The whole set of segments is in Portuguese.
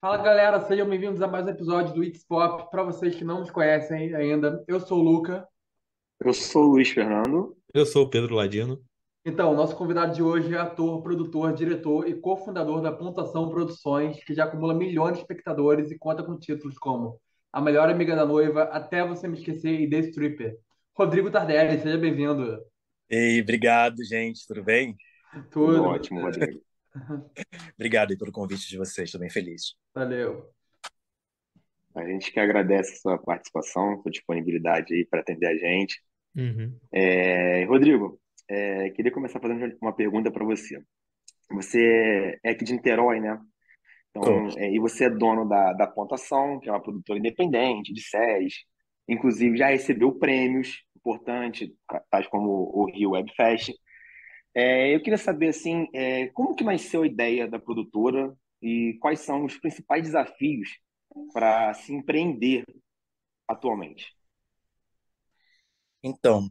Fala galera, sejam bem-vindos a mais um episódio do It's Pop. Para vocês que não nos conhecem ainda, eu sou o Luca. Eu sou o Luiz Fernando. Eu sou o Pedro Ladino. Então, o nosso convidado de hoje é ator, produtor, diretor e cofundador da Pontuação Produções, que já acumula milhões de espectadores e conta com títulos como A Melhor Amiga da Noiva, Até Você Me Esquecer e The Stripper. Rodrigo Tardelli, seja bem-vindo. Ei, obrigado, gente. Tudo bem? Tudo Tudo. ótimo, Rodrigo. Obrigado aí pelo convite de vocês. Estou bem feliz. Valeu. A gente que agradece a sua participação, sua disponibilidade aí para atender a gente. Uhum. Rodrigo, queria começar fazendo uma pergunta para você. Você é aqui de Niterói, né? Tô. Então, e você é dono da Pontuação, que é uma produtora independente de séries. Inclusive, já recebeu prêmios importantes, tais como o Rio Web Fest. Eu queria saber, assim, como que nasceu a ideia da produtora e quais são os principais desafios para se empreender atualmente? Então,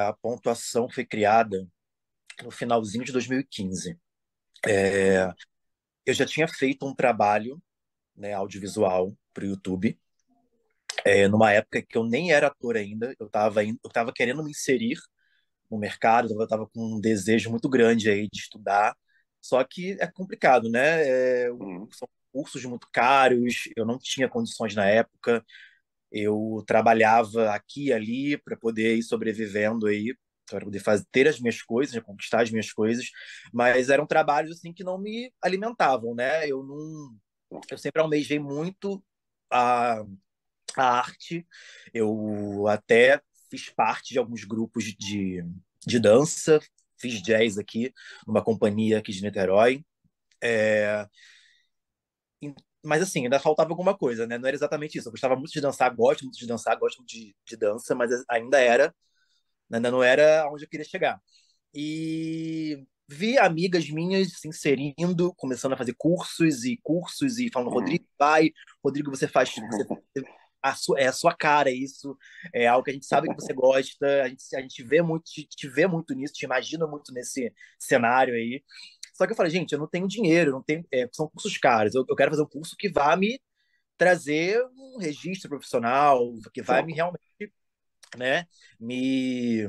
a pontuação foi criada no finalzinho de 2015. Uhum. Eu já tinha feito um trabalho, né, audiovisual para o YouTube, numa época que eu nem era ator ainda. Eu tava querendo me inserir no mercado, eu estava com um desejo muito grande aí de estudar. Só que é complicado, né? Uhum. São cursos muito caros, eu não tinha condições na época. Eu trabalhava aqui e ali para poder ir sobrevivendo aí, para poder ter as minhas coisas, né, conquistar as minhas coisas, mas eram trabalhos assim que não me alimentavam, né? Eu sempre almejei muito a, a arte. Eu até fiz parte de alguns grupos de dança, fiz jazz aqui numa companhia aqui de Niterói. É, mas assim, ainda faltava alguma coisa, né? Não era exatamente isso. Eu gostava muito de dançar, gosto muito de dançar, gosto muito de dança, mas ainda não era onde eu queria chegar. E vi amigas minhas se inserindo, começando a fazer cursos e falando, Uhum. Rodrigo, vai, Rodrigo, é a sua cara isso, é algo que a gente sabe que você gosta, a gente vê muito, te vê muito nisso, te imagina muito nesse cenário aí. Só que eu falei, gente, eu não tenho dinheiro, não tenho, são cursos caros, eu quero fazer um curso que vá me trazer um registro profissional, que vai me Certo. realmente, né, me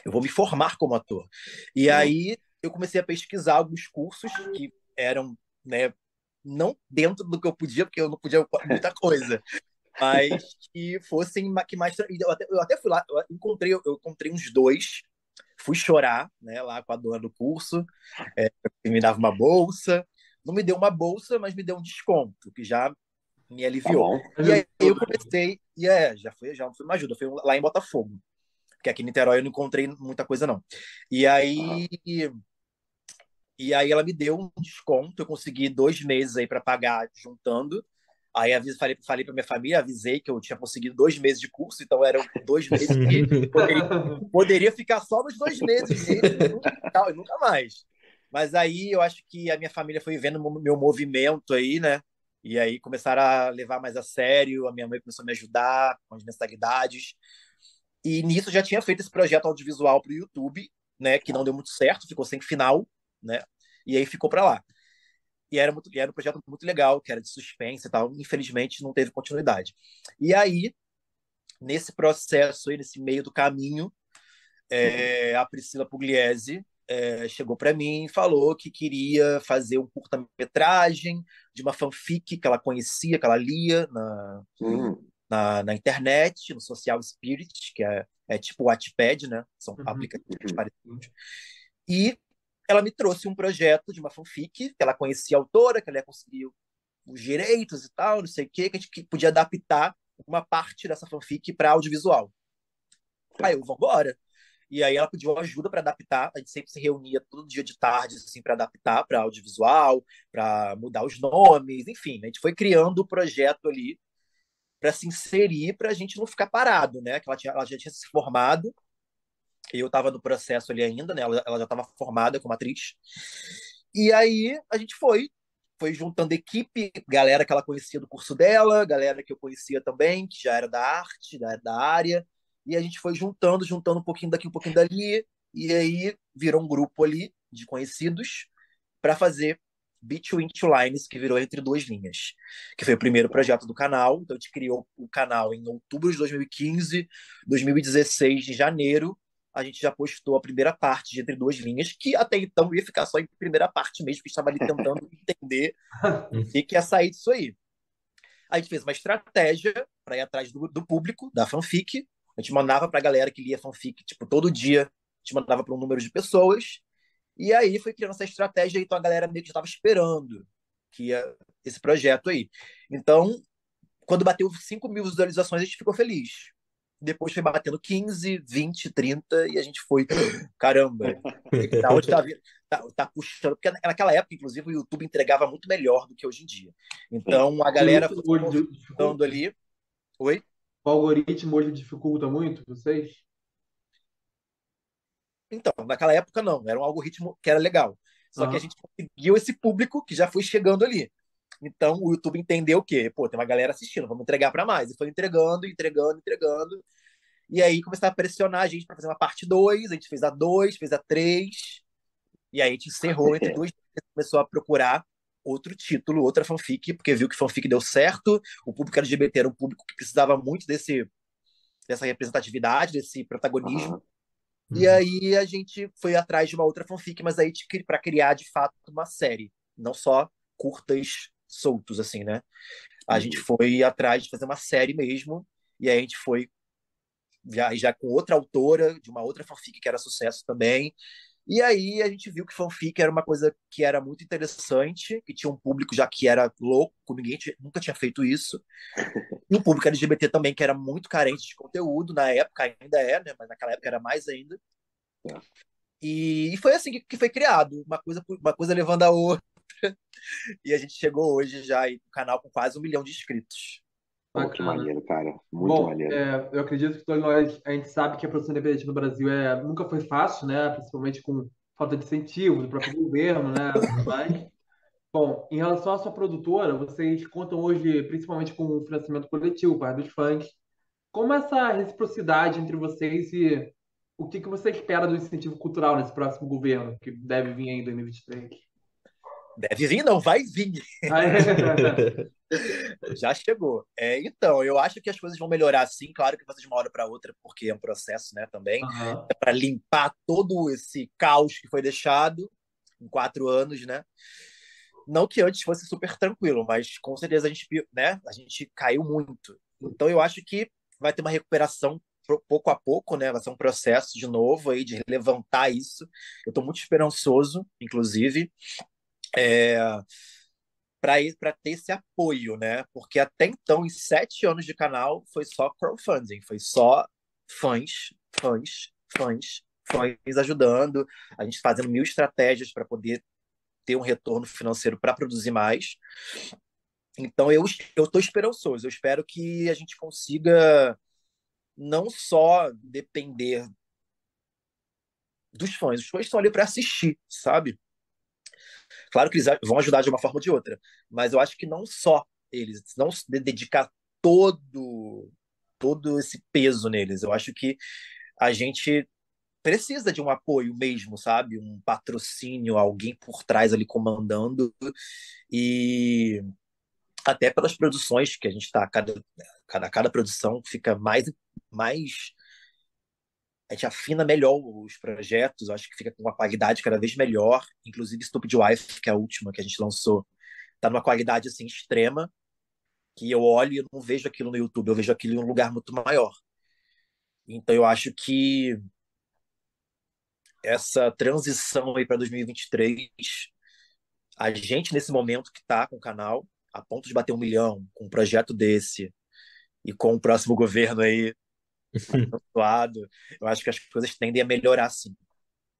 eu vou me formar como ator. E Uhum. aí eu comecei a pesquisar alguns cursos que eram, né, não dentro do que eu podia, porque eu não podia muita coisa, mas que fossem que mais. Eu até fui lá, eu encontrei uns dois, fui chorar, né, lá com a dona do curso, que me dava uma bolsa. Não me deu uma bolsa, mas me deu um desconto, que já me Tá aliviou. bom. E aí Ajudou. eu comecei, já foi uma ajuda, foi lá em Botafogo, porque aqui em Niterói eu não encontrei muita coisa, não. E Aham. aí, e aí ela me deu um desconto, eu consegui 2 meses aí para pagar juntando. Aí falei para minha família, avisei que eu tinha conseguido 2 meses de curso, então eram 2 meses que poderia ficar só nos 2 meses mesmo e nunca mais. Mas aí eu acho que a minha família foi vendo o meu movimento aí, né? E aí começaram a levar mais a sério, a minha mãe começou a me ajudar com as mensalidades. E nisso eu já tinha feito esse projeto audiovisual para o YouTube, né? Que não deu muito certo, ficou sem final, né? E aí ficou para lá. E era um projeto muito legal, que era de suspense e tal. Infelizmente não teve continuidade. E aí, nesse processo aí, nesse meio do caminho, Uhum. a Priscila Pugliese chegou para mim e falou que queria fazer um curta-metragem de uma fanfic que ela conhecia, que ela lia Uhum. na internet, no Social Spirit, que é tipo o Wattpad, né? São Uhum. aplicativos Uhum. parecidos. E ela me trouxe um projeto de uma fanfic, que ela conhecia a autora, que ela ia conseguir os direitos e tal, não sei o quê, que a gente podia adaptar uma parte dessa fanfic para audiovisual. Aí eu, Certo. vambora. E aí ela pediu ajuda para adaptar. A gente sempre se reunia todo dia de tarde assim para adaptar para audiovisual, para mudar os nomes, enfim. A gente foi criando o projeto ali para se inserir, para a gente não ficar parado, né? Que ela já tinha se formado, eu estava no processo ali ainda, né? Ela já estava formada como atriz. E aí a gente foi juntando equipe, galera que ela conhecia do curso dela, galera que eu conhecia também, que já era da arte, da área, e a gente foi juntando um pouquinho daqui, um pouquinho dali, e aí virou um grupo ali de conhecidos para fazer Between Two Lines, que virou Entre Duas Linhas, que foi o primeiro projeto do canal. Então, a gente criou o canal em outubro de 2015, 2016, em janeiro, a gente já postou a primeira parte de Entre Duas Linhas, que até então ia ficar só em primeira parte mesmo, que estava ali tentando entender o que ia sair disso aí. A gente fez uma estratégia para ir atrás do público, da fanfic. A gente mandava para a galera que lia fanfic, tipo, todo dia, a gente mandava para um número de pessoas. E aí foi criando essa estratégia, então a galera meio que estava esperando que ia esse projeto aí. Então, quando bateu 5 mil visualizações, a gente ficou feliz. Depois foi batendo 15, 20, 30, e a gente foi, caramba, da onde tá puxando? Porque naquela época, inclusive, o YouTube entregava muito melhor do que hoje em dia. Então, a O galera algoritmo foi hoje dando dificulta? ali. Oi? O algoritmo hoje dificulta muito vocês? Então, naquela época não, era um algoritmo que era legal. Só que a Aham. gente conseguiu esse público que já foi chegando ali. Então, o YouTube entendeu o quê? Pô, tem uma galera assistindo, vamos entregar para mais. E foi entregando, entregando, entregando. E aí começaram a pressionar a gente para fazer uma parte 2. A gente fez a 2, fez a 3. E aí a gente encerrou entre duas. Começou a procurar outro título, outra fanfic, porque viu que fanfic deu certo. O público LGBT era um público que precisava muito dessa representatividade, desse protagonismo. Aham. E aí a gente foi atrás de uma outra fanfic, mas aí para criar de fato uma série, não só curtas soltos assim, né? A gente Entendi. foi atrás de fazer uma série mesmo, e aí a gente foi já com outra autora de uma outra fanfic que era sucesso também. E aí a gente viu que fanfic era uma coisa que era muito interessante, que tinha um público já que era louco, nunca tinha feito isso. E um público LGBT também que era muito carente de conteúdo, na época ainda é, né? Mas naquela época era mais ainda. É. E foi assim que foi criado, uma coisa levando a outra. E a gente chegou hoje já aí no canal com quase 1 milhão de inscritos. Pô, que Bacana. maneiro, cara. Muito Bom, maneiro. eu acredito que todos nós, a gente sabe que a produção independente no Brasil nunca foi fácil, né? Principalmente com falta de incentivo do próprio governo, né? Tudo mais. Bom, em relação à sua produtora, vocês contam hoje principalmente com o financiamento coletivo, parte dos fãs. Como é essa reciprocidade entre vocês e o que você espera do incentivo cultural nesse próximo governo, que deve vir aí em 2023? Deve vir, não, vai vir. Ah, é? Já chegou. Então, eu acho que as coisas vão melhorar sim, claro que vai ser de uma hora para outra, porque é um processo, né, também. Aham. É para limpar todo esse caos que foi deixado em 4 anos, né? Não que antes fosse super tranquilo, mas com certeza a gente caiu muito. Então eu acho que vai ter uma recuperação pouco a pouco, né? Vai ser um processo de novo aí de levantar isso. Eu estou muito esperançoso, inclusive, para ter esse apoio, né? Porque até então, em 7 anos de canal, foi só crowdfunding, foi só fãs, fãs, fãs, fãs ajudando, a gente fazendo mil estratégias para poder ter um retorno financeiro para produzir mais. Então eu estou esperançoso. Eu espero que a gente consiga não só depender dos fãs. Os fãs estão ali para assistir, sabe? Claro que eles vão ajudar de uma forma ou de outra, mas eu acho que não só eles, não dedicar todo esse peso neles. Eu acho que a gente precisa de um apoio mesmo, sabe? Um patrocínio, alguém por trás ali comandando e até pelas produções que a gente está, cada produção fica mais. A gente afina melhor os projetos, eu acho que fica com uma qualidade cada vez melhor. Inclusive, Stupid Wife, que é a última que a gente lançou, tá numa qualidade assim extrema, que eu olho e eu não vejo aquilo no YouTube, eu vejo aquilo em um lugar muito maior. Então, eu acho que essa transição aí para 2023, a gente nesse momento que está com o canal, a ponto de bater 1 milhão com um projeto desse e com o próximo governo aí atuado, eu acho que as coisas tendem a melhorar sim.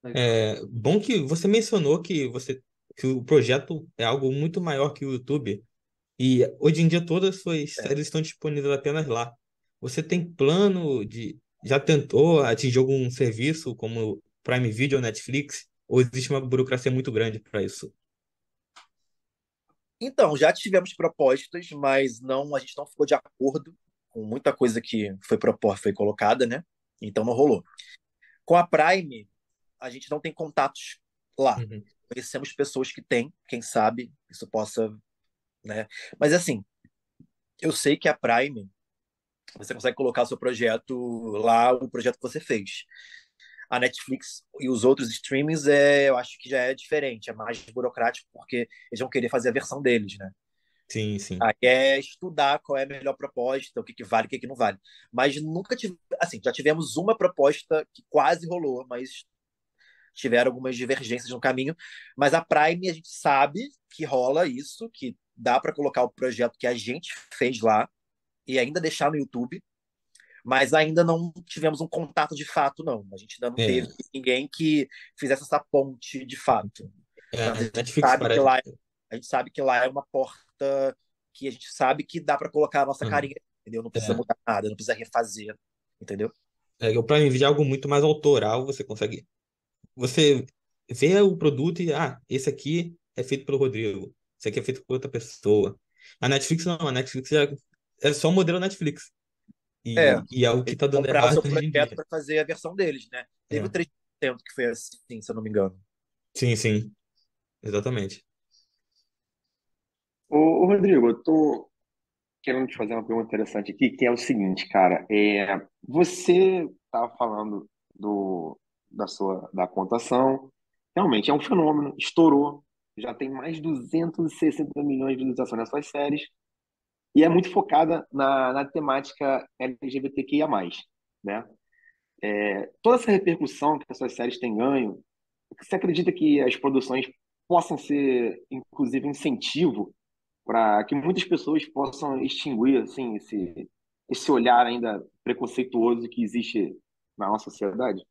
Legal. É bom que você mencionou que o projeto é algo muito maior que o YouTube. E hoje em dia todas as suas É. séries estão disponíveis apenas lá. Você tem plano de... Já tentou atingir algum serviço como Prime Video ou Netflix? Ou existe uma burocracia muito grande para isso? Então, já tivemos propostas, mas não, a gente não ficou de acordo com muita coisa que foi proposta, foi colocada, né? Então não rolou. Com a Prime, a gente não tem contatos lá. Uhum. conhecemos pessoas que têm, quem sabe isso possa, né? Mas assim, eu sei que a Prime, você consegue colocar o seu projeto lá, o projeto que você fez. A Netflix e os outros streamings, eu acho que já é diferente, é mais burocrático, porque eles vão querer fazer a versão deles, né? Sim, sim. Aí é estudar qual é a melhor proposta, o que, que vale, o que, que não vale. Mas nunca tive, assim, já tivemos uma proposta que quase rolou, mas tiveram algumas divergências no caminho. Mas a Prime, a gente sabe que rola isso, que dá para colocar o projeto que a gente fez lá e ainda deixar no YouTube, mas ainda não tivemos um contato de fato, não. A gente ainda não É, teve ninguém que fizesse essa ponte de fato. a Mas Netflix parece. a gente sabe que lá é uma porta que a gente sabe que dá para colocar a nossa Aham. carinha, entendeu? Não precisa É, mudar nada, não precisa refazer, entendeu? o Prime Video é algo muito mais autoral, você consegue. Você vê o produto e, esse aqui é feito pelo Rodrigo, esse aqui é feito por outra pessoa. A Netflix não, a Netflix já é só o modelo Netflix. É, E é o que eles tá dando comprar o errado seu hoje em projeto dia. para fazer a versão deles, né? Teve o É. 3% que foi assim, se eu não me engano. Sim, sim, exatamente. Ô, Rodrigo, eu tô querendo te fazer uma pergunta interessante aqui, que é o seguinte, cara. Você estava falando da pontuação. Realmente é um fenômeno, estourou. Já tem mais de 260 milhões de visualizações nas suas séries. E é muito focada na temática LGBTQIA+, né? Toda essa repercussão que essas séries têm ganho, você acredita que as produções possam ser, inclusive, um incentivo para que muitas pessoas possam extinguir assim esse olhar ainda preconceituoso que existe na nossa sociedade?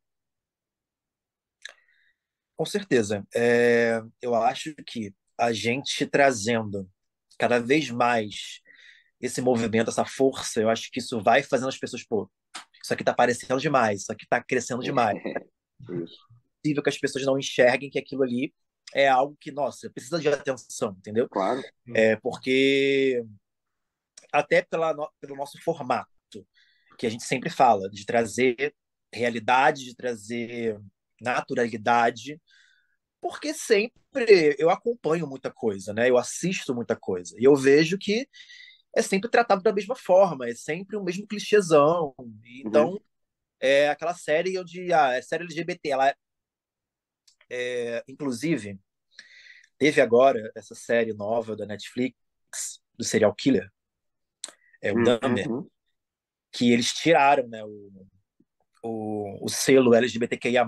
Com certeza. Eu acho que a gente trazendo cada vez mais esse movimento, essa força, eu acho que isso vai fazendo as pessoas, pô, isso aqui tá aparecendo demais, isso aqui tá crescendo demais. Isso, É possível que as pessoas não enxerguem que aquilo ali é algo que, nossa, precisa de atenção, entendeu? claro. Porque até pelo nosso formato, que a gente sempre fala, de trazer realidade, de trazer naturalidade, porque sempre eu acompanho muita coisa, né? Eu assisto muita coisa. E eu vejo que é sempre tratado da mesma forma, é sempre o mesmo clichêzão. Uhum. Então, é aquela série onde é série LGBT, inclusive, teve agora essa série nova da Netflix, do serial killer, o Dahmer, Uhum. que eles tiraram, né, o selo LGBTQIA+,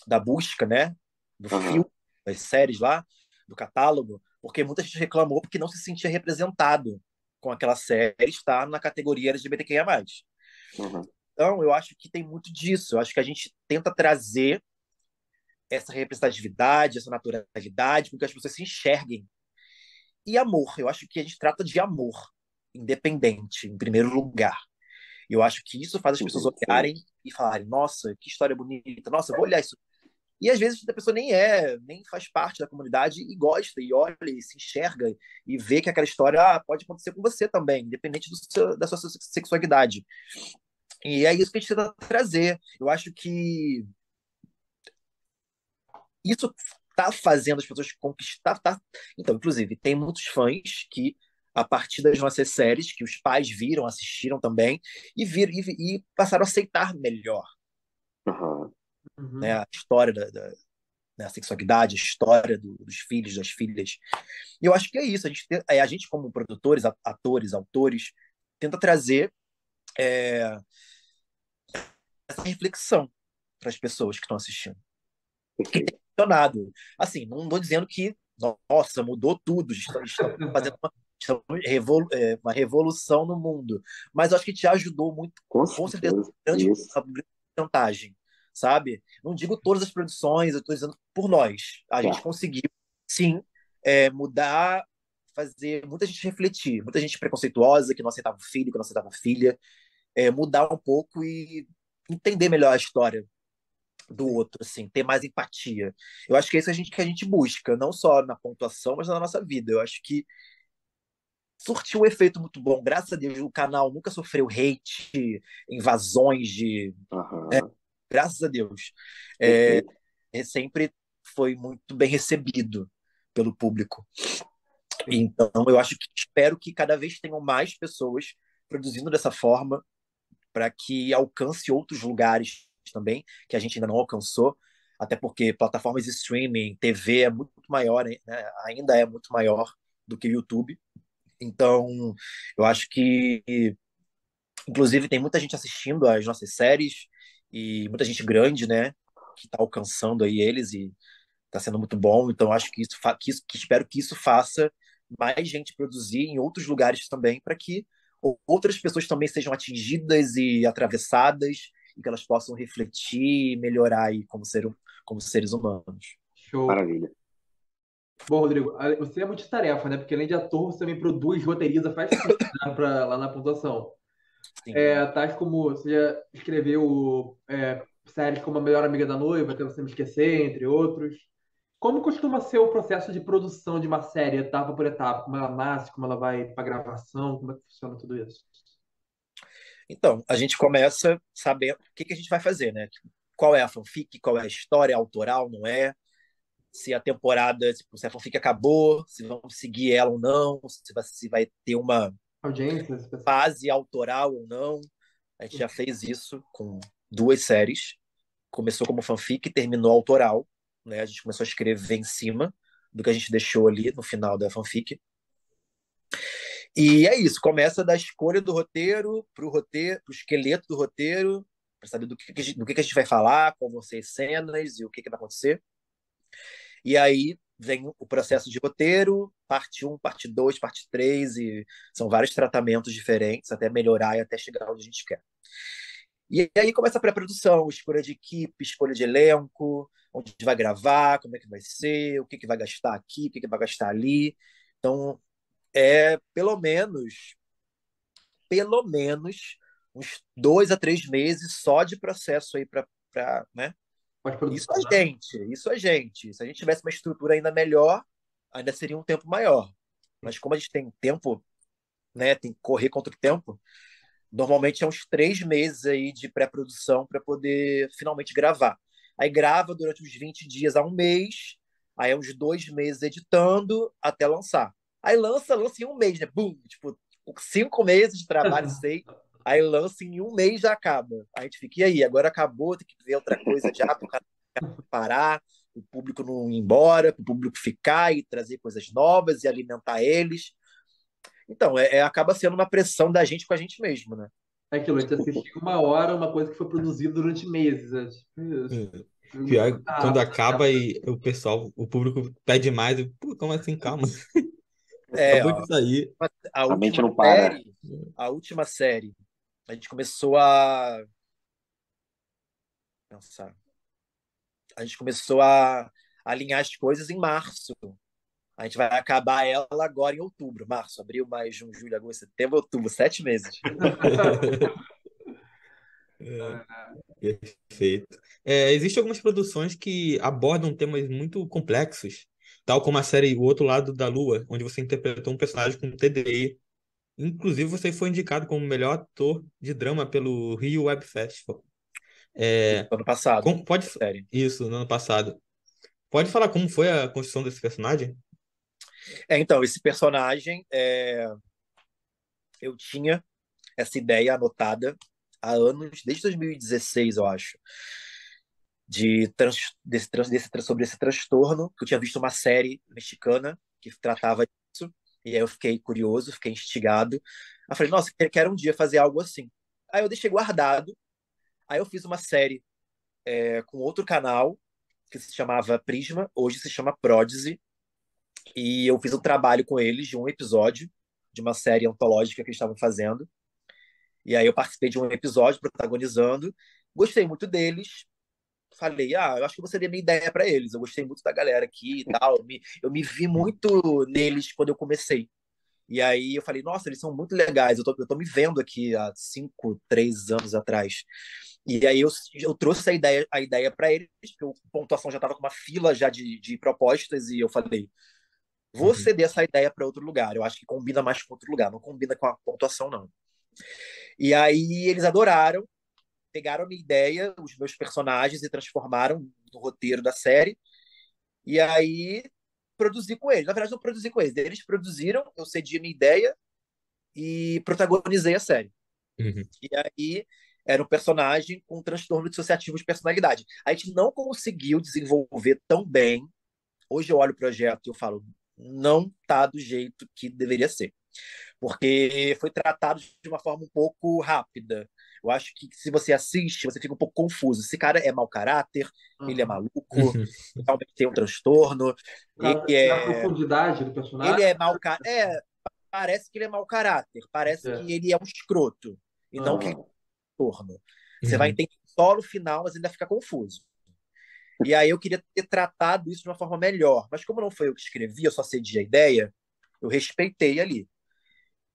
da busca, né, do filme, Aham. das séries lá, do catálogo, porque muita gente reclamou porque não se sentia representado com aquela série estar na categoria LGBTQIA+. Aham. Então, eu acho que tem muito disso. Eu acho que a gente tenta trazer essa representatividade, essa naturalidade, com que as pessoas se enxerguem. E amor, eu acho que a gente trata de amor, independente, em primeiro lugar. Eu acho que isso faz as pessoas Uhum. Sim. olharem e falarem: nossa, que história bonita, nossa, eu vou olhar isso. E às vezes a pessoa nem faz parte da comunidade e gosta, e olha, e se enxerga, e vê que aquela história pode acontecer com você também, independente da sua sexualidade. E é isso que a gente tenta trazer. Eu acho que isso tá fazendo as pessoas conquistar. Tá. Então, inclusive, tem muitos fãs que, a partir das nossas séries, que os pais viram, assistiram também, e passaram a aceitar melhor, Aham. né, Uhum. a história da sexualidade, a história dos filhos, das filhas. E eu acho que é isso. A gente como produtores, atores, autores, tenta trazer essa reflexão para as pessoas que estão assistindo. Que tem Perfeito. funcionado. Assim, não estou dizendo que, nossa, mudou tudo, estamos fazendo uma revolução no mundo, mas eu acho que te ajudou muito, Com com certeza, certeza. Isso. uma grande vantagem, sabe? Não digo todas as produções, eu estou dizendo por nós. A gente Certo. conseguiu, sim, mudar, fazer muita gente refletir, muita gente preconceituosa, que não aceitava o filho, que não aceitava a filha, mudar um pouco e entender melhor a história do Sim. outro, assim, ter mais empatia. Eu acho que é isso que a gente busca, não só na pontuação, mas na nossa vida. Eu acho que surtiu um efeito muito bom. Graças a Deus, o canal nunca sofreu hate, invasões de. Aham. Graças a Deus. É, Perfeito. sempre foi muito bem recebido pelo público. Sim. Então, eu acho que espero que cada vez tenham mais pessoas produzindo dessa forma para que alcance outros lugares também, que a gente ainda não alcançou, até porque plataformas de streaming, TV é muito maior, né? Ainda é muito maior do que o YouTube. Então, eu acho que, inclusive, tem muita gente assistindo às nossas séries e muita gente grande, né, que está alcançando aí eles e está sendo muito bom. Então, acho que que espero que isso faça mais gente produzir em outros lugares também, para que outras pessoas também sejam atingidas e atravessadas e que elas possam refletir e melhorar aí como seres humanos. Show. Maravilha. Bom, Rodrigo, você é multitarefa, né? Porque além de ator, você também produz, roteiriza, faz tudo, né? Lá na pontuação. Sim. Tais como você já escreveu séries como A Melhor Amiga da Noiva, Até Você Me Esquecer, entre outros. Como costuma ser o processo de produção de uma série, etapa por etapa? Como ela nasce, como ela vai para gravação, como é que funciona tudo isso? Então, a gente começa sabendo o que a gente vai fazer, né? Qual é a fanfic, qual é a história, autoral, não é? Se a temporada, tipo, se a fanfic acabou, se vamos seguir ela ou não, se vai ter uma Audiência, esse pessoal. fase autoral ou não. A gente já fez isso com 2 séries. Começou como fanfic e terminou autoral, né? A gente começou a escrever em cima do que a gente deixou ali no final da fanfic. E é isso, começa da escolha do roteiro, pro esqueleto do roteiro, para saber do que a gente vai falar, qual vão ser as cenas e o que vai acontecer. E aí vem o processo de roteiro, parte 1, parte 2, parte 3, e são vários tratamentos diferentes até melhorar e até chegar onde a gente quer. E aí começa a pré-produção, escolha de equipe, escolha de elenco, onde vai gravar, como é que vai ser, o que vai gastar aqui, o que vai gastar ali. Então, é pelo menos uns 2 a 3 meses só de processo aí para, né? Pós-produção, né? Isso a gente. Se a gente tivesse uma estrutura ainda melhor, ainda seria um tempo maior. Mas como a gente tem tempo, né? Tem que correr contra o tempo. Normalmente é uns 3 meses aí de pré-produção para poder finalmente gravar. Aí grava durante uns 20 dias a um mês, aí é uns 2 meses editando até lançar. Aí lança em um mês, né? Bum! Tipo, 5 meses de trabalho, sei. Aí lança em um mês já acaba. Aí a gente fica, e aí? Agora acabou, tem que ver outra coisa já, para o cara parar, o público não ir embora, para o público ficar e trazer coisas novas e alimentar eles. Então, acaba sendo uma pressão da gente com a gente mesmo, né? É aquilo, a gente assistiu uma hora, uma coisa que foi produzida durante meses. É tipo isso. Pior, quando Ah, acaba e o pessoal, o público pede mais, pô, como assim? Calma, É, acabou de sair. a A mente última não para. série, a última série, a gente começou a pensar, a gente começou a alinhar as coisas em março. A gente vai acabar ela agora em outubro. Março, abril, maio, junho, julho, agosto, setembro, outubro, 7 meses. Perfeito. Existem algumas produções que abordam temas muito complexos, tal como a série O Outro Lado da Lua, onde você interpretou um personagem com TDI. Inclusive, você foi indicado como melhor ator de drama pelo Rio Web Festival. É, Ano passado, pode, a série. isso, no ano passado. Pode falar como foi a construção desse personagem? Então, esse personagem, eu tinha essa ideia anotada há anos, desde 2016, eu acho, sobre esse transtorno, que eu tinha visto uma série mexicana que tratava disso, e aí eu fiquei curioso, fiquei instigado. Aí eu falei, nossa, quero um dia fazer algo assim. Aí eu deixei guardado, aí eu fiz uma série com outro canal, que se chamava Prisma, hoje se chama Prodigy, e eu fiz um trabalho com eles de um episódio de uma série antológica que eles estavam fazendo. E aí eu participei de um episódio protagonizando, gostei muito deles, falei, eu acho que você deu minha ideia para eles. Eu gostei muito da galera aqui e tal. Eu me vi muito neles quando eu comecei. E aí eu falei, nossa, eles são muito legais. Eu tô me vendo aqui há 5, 3 anos atrás. E aí eu trouxe a ideia para eles, porque a pontuação já estava com uma fila já de propostas, e eu falei, vou Uhum. ceder essa ideia para outro lugar. Eu acho que combina mais com outro lugar, não combina com a pontuação, não. E aí eles adoraram, pegaram a minha ideia, os meus personagens, e transformaram no roteiro da série. E aí produzi com eles. Na verdade, não produzi com eles. Eles produziram, eu cedi a minha ideia e protagonizei a série. Uhum. E aí era um personagem com transtorno dissociativo de personalidade. A gente não conseguiu desenvolver tão bem. Hoje eu olho o projeto e eu falo, não tá do jeito que deveria ser. Porque foi tratado de uma forma um pouco rápida. Eu acho que se você assiste, você fica um pouco confuso. Esse cara é mau caráter, ele é Aham. maluco, Uhum. realmente tem um transtorno, Por ele causa da é, profundidade do ele personagem. é mau caráter. Parece que ele é mau caráter, parece É. que ele é um escroto, e não que ele Aham. é um transtorno. Você vai Uhum. entender só no final, mas ainda fica confuso. E aí eu queria ter tratado isso de uma forma melhor. Mas como não foi eu que escrevi, eu só cedi a ideia, eu respeitei ali.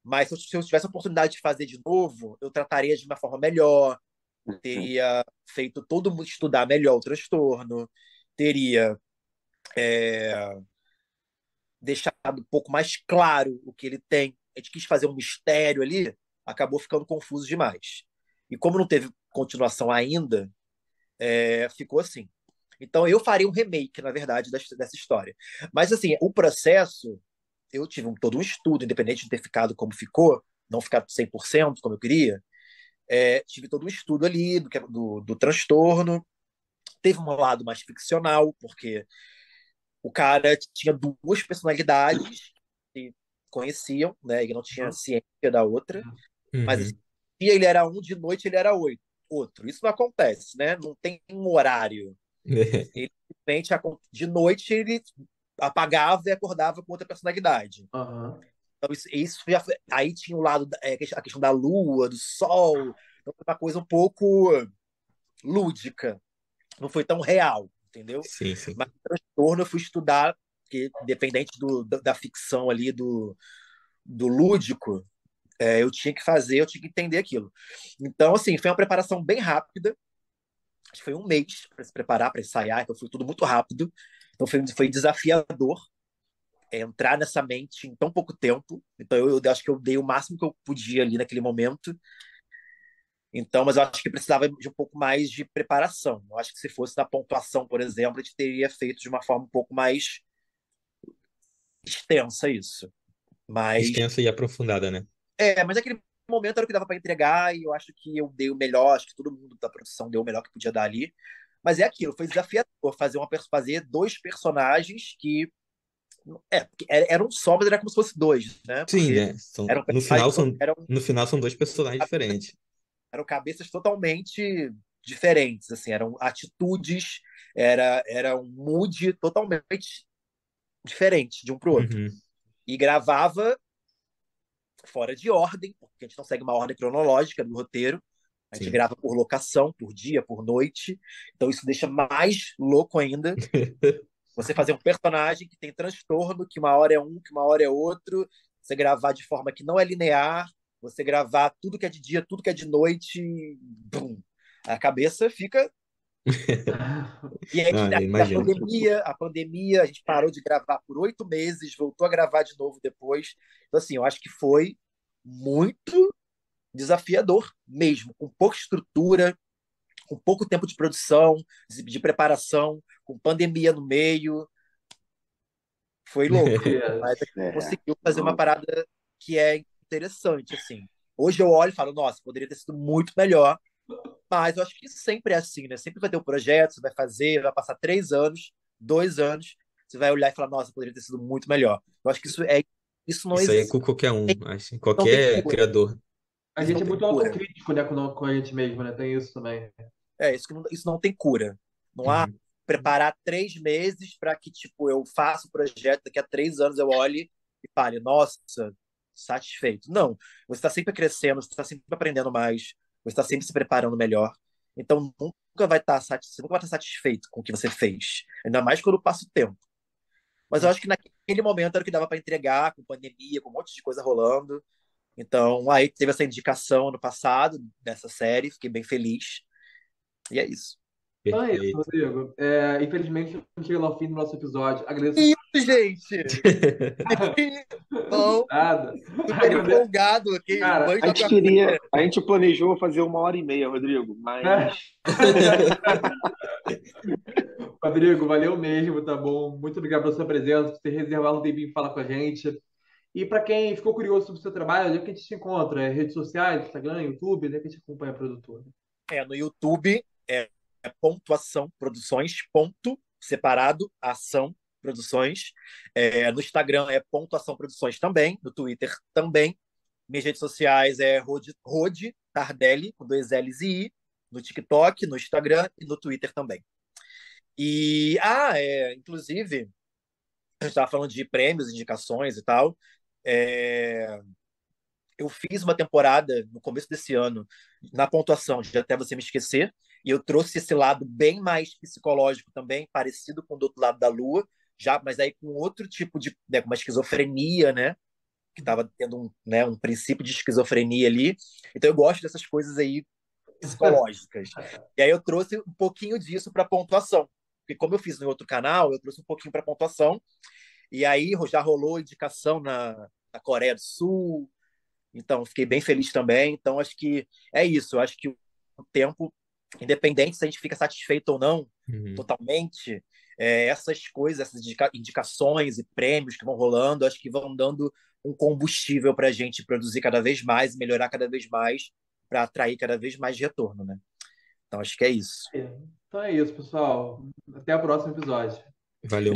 Mas se eu tivesse a oportunidade de fazer de novo, eu trataria de uma forma melhor, teria feito todo mundo estudar melhor o transtorno, teria deixado um pouco mais claro o que ele tem. A gente quis fazer um mistério ali, acabou ficando confuso demais. E como não teve continuação ainda, ficou assim. Então eu faria um remake, na verdade, dessa história. Mas assim, o processo, eu tive todo um estudo, independente de ter ficado como ficou, não ficar 100% como eu queria, tive todo um estudo ali do transtorno. Teve um lado mais ficcional, porque o cara tinha duas personalidades que conheciam, né? Ele não tinha Aham. ciência da outra, mas assim, Uhum. dia ele era um, de noite ele era outro. Isso não acontece, né? Não tem um horário. Ele simplesmente, de noite ele apagava e acordava com outra personalidade. Aham. Então isso já aí tinha o lado, a questão da lua, do sol, então foi uma coisa um pouco lúdica, não foi tão real, entendeu? Sim, sim. Mas o transtorno eu fui estudar, porque independente da ficção ali, do lúdico, eu tinha que fazer, eu tinha que entender aquilo. Então, assim, foi uma preparação bem rápida, acho que foi um mês para se preparar, para ensaiar, então foi tudo muito rápido, então foi desafiador entrar nessa mente em tão pouco tempo, então eu acho que eu dei o máximo que eu podia ali naquele momento, então, mas eu acho que precisava de um pouco mais de preparação. Eu acho que se fosse na pontuação, por exemplo, a gente teria feito de uma forma um pouco mais extensa isso. Mas Extensa e aprofundada, né? mas naquele momento era o que dava para entregar e eu acho que eu dei o melhor, acho que todo mundo da produção deu o melhor que podia dar ali. Mas é aquilo, foi desafiador fazer dois personagens que porque eram só, mas era como se fosse dois, né? Sim, Porque né? eram No personagens final são, eram, no final são dois personagens diferentes. eram cabeças totalmente diferentes, assim, eram atitudes, era um mood totalmente diferente de um para o outro. Uhum. E gravava fora de ordem, porque a gente não segue uma ordem cronológica do roteiro. A gente Sim. grava por locação, por dia, por noite. Então isso deixa mais louco ainda. Você fazer um personagem que tem transtorno, que uma hora é um, que uma hora é outro. Você gravar de forma que não é linear. Você gravar tudo que é de dia, tudo que é de noite. Bum. A cabeça fica. E aí, Ah, eu imagino. a gente parou de gravar por 8 meses, voltou a gravar de novo depois. Então, assim, eu acho que foi muito desafiador mesmo, com pouca estrutura, com pouco tempo de produção, de preparação, com pandemia no meio. Foi louco. Mas a gente É, conseguiu fazer uma não, parada que é interessante, assim. Hoje eu olho e falo, nossa, poderia ter sido muito melhor, mas eu acho que sempre é assim, né? Sempre vai ter um projeto, você vai fazer, vai passar 3 anos, 2 anos, você vai olhar e falar, nossa, poderia ter sido muito melhor. Eu acho que isso não Isso aí é existe, com qualquer um, acho. não tem Qualquer cura. criador. A Isso gente não é tem muito cura. autocrítico, né, com a gente mesmo, né? Tem isso também. Isso não tem cura. Não há Uhum. preparar 3 meses para que, tipo, eu faça o projeto, daqui a 3 anos eu olhe e fale, nossa, satisfeito. Não. Você está sempre crescendo, você está sempre aprendendo mais, você está sempre se preparando melhor. Então, você nunca vai estar satisfeito com o que você fez. Ainda mais quando passa o tempo. Mas eu acho que naquele momento era o que dava para entregar, com pandemia, com um monte de coisa rolando. Então, aí teve essa indicação no passado dessa série, fiquei bem feliz. E é isso. Então é isso, Perfeito. Rodrigo. Infelizmente, chegando ao fim do nosso episódio. Agradeço. Isso, gente! Bom, Nada. super Agradeço. empolgado aqui. Cara, Banho de água fria. a gente planejou fazer 1h30, Rodrigo, mas Rodrigo, valeu mesmo, tá bom? Muito obrigado pela sua presença, por ter reservado um tempinho para falar com a gente. E para quem ficou curioso sobre o seu trabalho, onde é que a gente te encontra? É redes sociais, Instagram, YouTube, onde é que a gente acompanha a produtora? No YouTube é pontuação produções, ponto, separado, ação produções. No Instagram é pontuação produções também, no Twitter também. Minhas redes sociais é Rode Tardelli, com dois L's e I, no TikTok, no Instagram e no Twitter também. E, inclusive, a gente estava falando de prêmios, indicações e tal. É, eu fiz uma temporada no começo desse ano na pontuação de Até Você Me Esquecer, e eu trouxe esse lado bem mais psicológico também, parecido com o Do Outro Lado da Lua, já, mas aí com outro tipo de, né, com uma esquizofrenia, né, que estava tendo um princípio de esquizofrenia ali. Então eu gosto dessas coisas aí psicológicas. E aí eu trouxe um pouquinho disso para pontuação, porque como eu fiz no outro canal, eu trouxe um pouquinho para pontuação. E aí já rolou indicação na Coreia do Sul, então fiquei bem feliz também. Então acho que é isso. Eu acho que o tempo, independente se a gente fica satisfeito ou não, Uhum. totalmente, essas coisas, essas indicações e prêmios que vão rolando, acho que vão dando um combustível para a gente produzir cada vez mais e melhorar cada vez mais para atrair cada vez mais retorno, né? Então acho que é isso. Então é isso, pessoal. Até o próximo episódio. Valeu.